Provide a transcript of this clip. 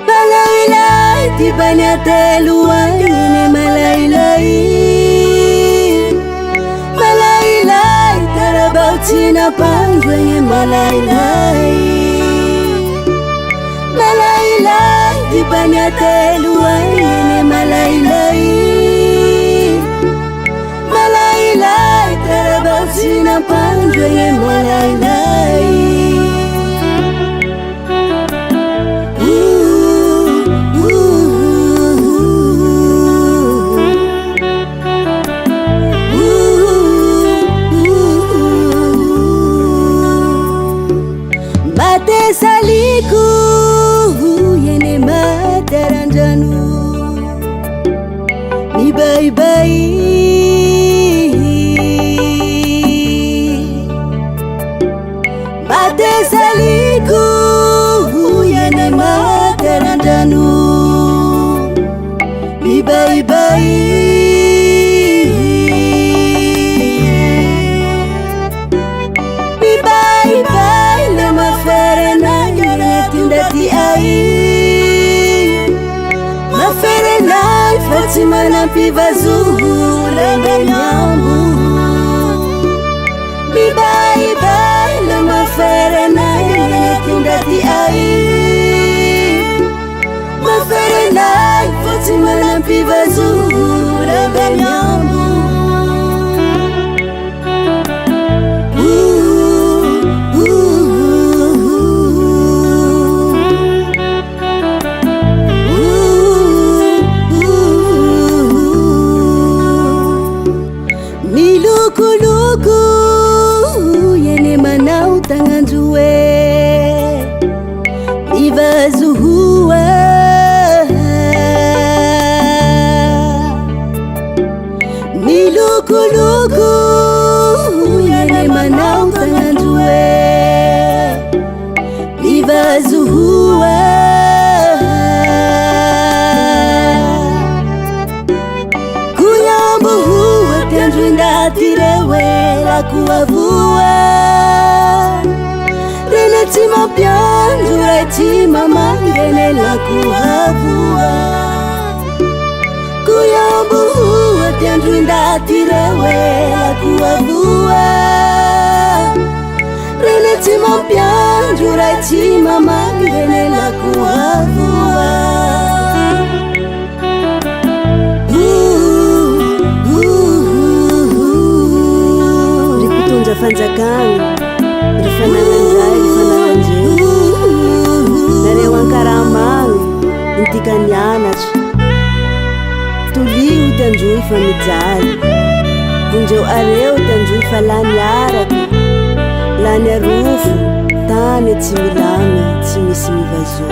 Malailay di ba niya teluan ini malailay Malailay tarabaw tinapangwang ini malailay Malailay di ba niya teluan ini malailay Malailay tarabaw tinapangwang ini malailay Saliku yene mataranjanu ni bye-bye Mate saliku yene mataranjanu ni bye-bye Maferenai Fatima na pivazuhu lembra nyambu Bye-bye le maferenai Tindati ai Maferenai Fatima na pivazuhu lembra nyambu Luku yene manau tanganjue ivazuhua ni luku yene manau tanganjue ivazuhua kuyambuhua tenjunda tirewela kuavua Renetima pianju retima mangene la kuavua Kuyambuhua tenjunda tirewela kuavua Renetima pianju retima mangene la kuavua Fanjakan rifanananjay narewan karamang intikan yanach tuliu tanjui famijaly vunjeu areu tanjui falany araky lany arofo tany tsy milamy tsy misy mivazo